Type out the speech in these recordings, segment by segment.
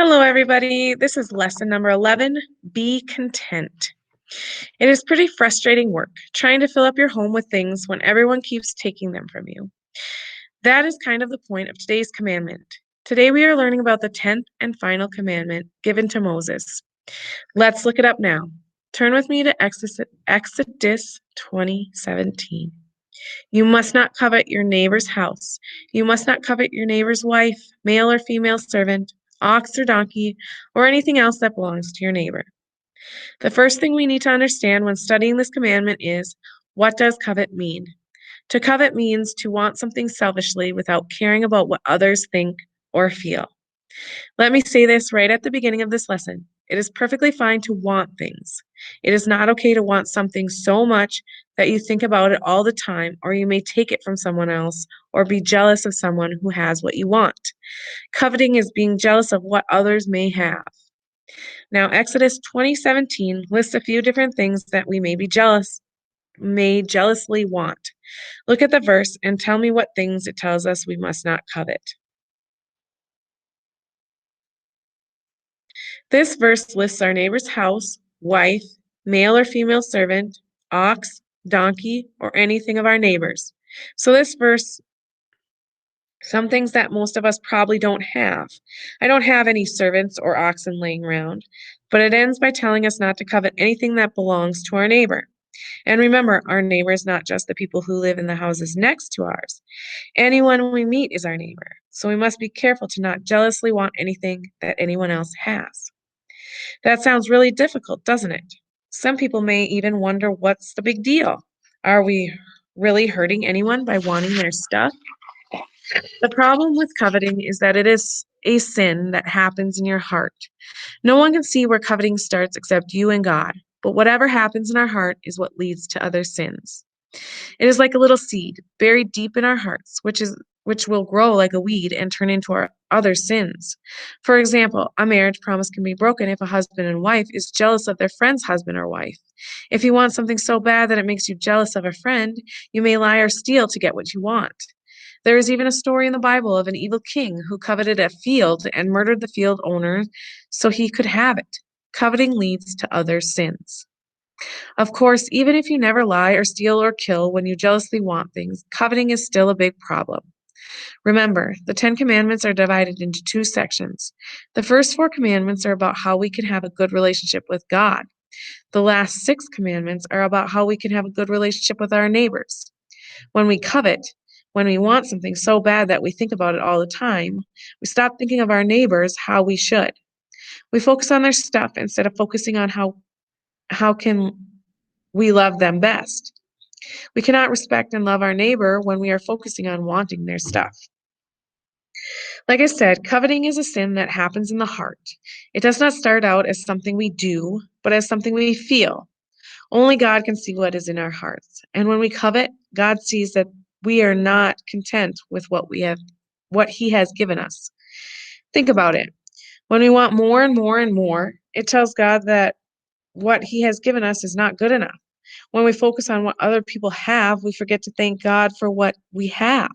Hello, everybody. This is lesson number 11, Be Content. It is pretty frustrating work trying to fill up your home with things when everyone keeps taking them from you. That is kind of the point of today's commandment. Today we are learning about the 10th and final commandment given to Moses. Let's look it up now. Turn with me to Exodus 20:17. You must not covet your neighbor's house. You must not covet your neighbor's wife, male or female servant, ox or donkey, or anything else that belongs to your neighbor. The first thing we need to understand when studying this commandment is, what does covet mean? To covet means to want something selfishly without caring about what others think or feel. Let me say this right at the beginning of this lesson. It is perfectly fine to want things. It is not okay to want something so much that you think about it all the time, or you may take it from someone else, or be jealous of someone who has what you want. Coveting is being jealous of what others may have. Now, Exodus 20:17 lists a few different things that we may jealously want. Look at the verse and tell me what things it tells us we must not covet. This verse lists our neighbor's house, wife, male or female servant, ox, donkey, or anything of our neighbor's. So this verse, some things that most of us probably don't have. I don't have any servants or oxen laying around, but it ends by telling us not to covet anything that belongs to our neighbor. And remember, our neighbor is not just the people who live in the houses next to ours. Anyone we meet is our neighbor. So we must be careful to not jealously want anything that anyone else has. That sounds really difficult, doesn't it? Some people may even wonder, what's the big deal? Are we really hurting anyone by wanting their stuff? The problem with coveting is that it is a sin that happens in your heart. No one can see where coveting starts except you and God, but whatever happens in our heart is what leads to other sins. It is like a little seed buried deep in our hearts, which will grow like a weed and turn into our other sins. For example, a marriage promise can be broken if a husband and wife is jealous of their friend's husband or wife. If you want something so bad that it makes you jealous of a friend, you may lie or steal to get what you want. There is even a story in the Bible of an evil king who coveted a field and murdered the field owner so he could have it. Coveting leads to other sins. Of course, even if you never lie or steal or kill when you jealously want things, coveting is still a big problem. Remember, the Ten Commandments are divided into two sections. The first four commandments are about how we can have a good relationship with God. The last six commandments are about how we can have a good relationship with our neighbors. When we covet, when we want something so bad that we think about it all the time, we stop thinking of our neighbors how we should. We focus on their stuff instead of focusing on how can we love them best. We cannot respect and love our neighbor when we are focusing on wanting their stuff. Like I said, coveting is a sin that happens in the heart. It does not start out as something we do, but as something we feel. Only God can see what is in our hearts. And when we covet, God sees that we are not content with what He has given us. Think about it. When we want more and more and more, it tells God that what He has given us is not good enough. When we focus on what other people have, we forget to thank God for what we have.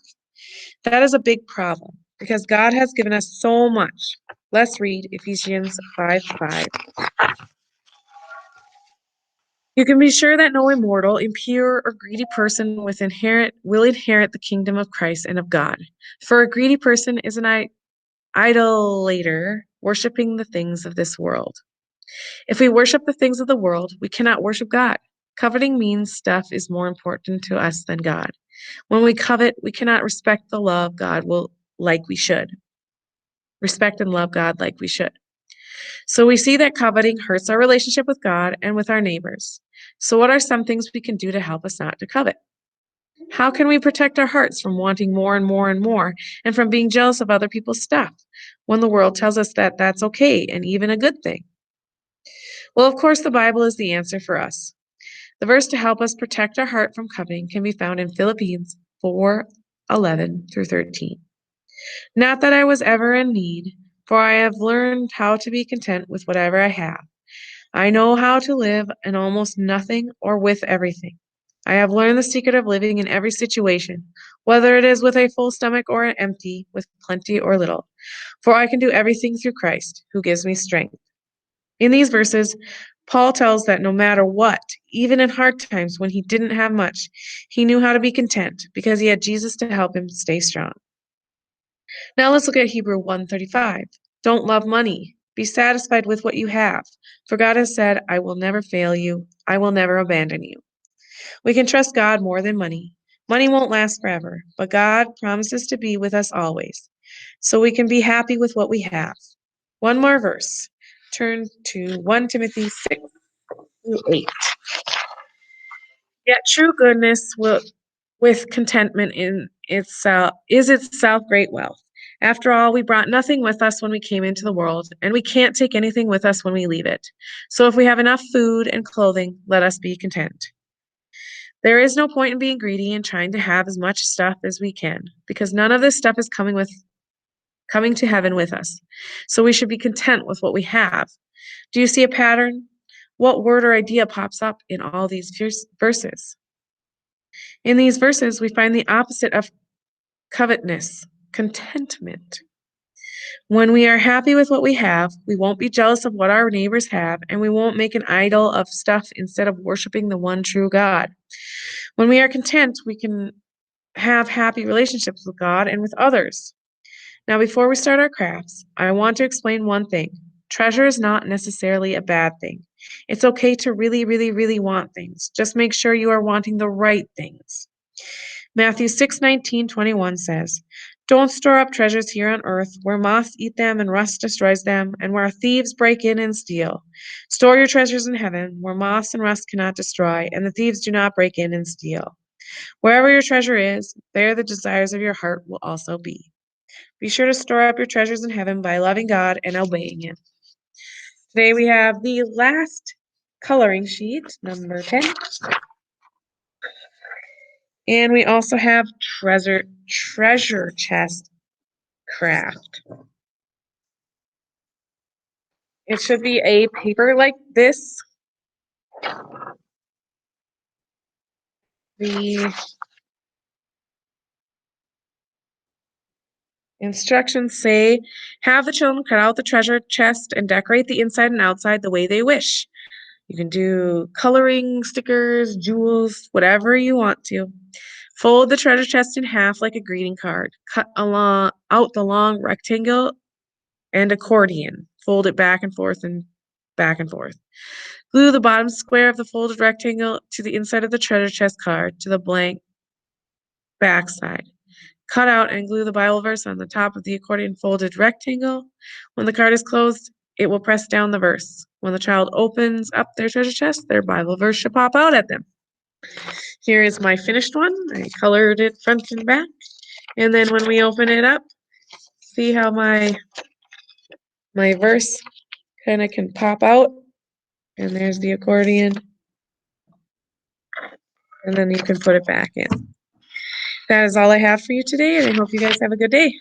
That is a big problem because God has given us so much. Let's read Ephesians 5:5. You can be sure that no immortal, impure, or greedy person will inherit the kingdom of Christ and of God. For a greedy person is an idolater, worshiping the things of this world. If we worship the things of the world, we cannot worship God. Coveting means stuff is more important to us than God. When we covet, we cannot respect and love God like we should. So we see that coveting hurts our relationship with God and with our neighbors. So what are some things we can do to help us not to covet? How can we protect our hearts from wanting more and more and more and from being jealous of other people's stuff when the world tells us that that's okay and even a good thing? Well, of course, the Bible is the answer for us. The verse to help us protect our heart from coveting can be found in Philippians 4:11 through 13. Not that I was ever in need, for I have learned how to be content with whatever I have. I know how to live in almost nothing or with everything. I have learned the secret of living in every situation, whether it is with a full stomach or an empty, with plenty or little. For I can do everything through Christ, who gives me strength. In these verses, Paul tells that no matter what, even in hard times when he didn't have much, he knew how to be content because he had Jesus to help him stay strong. Now let's look at Hebrew 1:35. Don't love money. Be satisfied with what you have, for God has said, I will never fail you. I will never abandon you. We can trust God more than money. Money won't last forever, but God promises to be with us always. So we can be happy with what we have. One more verse. Turn to 1 Timothy 6:8. Yet true goodness will, with contentment in itself is itself great wealth. After all, we brought nothing with us when we came into the world, and we can't take anything with us when we leave it. So if we have enough food and clothing, let us be content. There is no point in being greedy and trying to have as much stuff as we can, because none of this stuff is coming to heaven with us. So we should be content with what we have. Do you see a pattern? What word or idea pops up in all these verses? In these verses, we find the opposite of covetousness, contentment. When we are happy with what we have, we won't be jealous of what our neighbors have, and we won't make an idol of stuff instead of worshiping the one true God. When we are content, we can have happy relationships with God and with others. Now, before we start our crafts, I want to explain one thing. Treasure is not necessarily a bad thing. It's okay to really, really, really want things. Just make sure you are wanting the right things. Matthew 6:19-21 says, Don't store up treasures here on earth, where moths eat them and rust destroys them, and where thieves break in and steal. Store your treasures in heaven, where moths and rust cannot destroy, and the thieves do not break in and steal. Wherever your treasure is, there the desires of your heart will also be. Be sure to store up your treasures in heaven by loving God and obeying Him. Today we have the last coloring sheet, number 10. And we also have treasure chest craft. It should be a paper like this. The instructions say, have the children cut out the treasure chest and decorate the inside and outside the way they wish. You can do coloring, stickers, jewels, whatever you want to. Fold the treasure chest in half like a greeting card. Cut out the long rectangle and accordion. Fold it back and forth and back and forth. Glue the bottom square of the folded rectangle to the inside of the treasure chest card to the blank back side. Cut out and glue the Bible verse on the top of the accordion folded rectangle. When the card is closed, it will press down the verse. When the child opens up their treasure chest, their Bible verse should pop out at them. Here is my finished one. I colored it front and back. And then when we open it up, see how my verse kind of can pop out. And there's the accordion. And then you can put it back in. That is all I have for you today, and I hope you guys have a good day.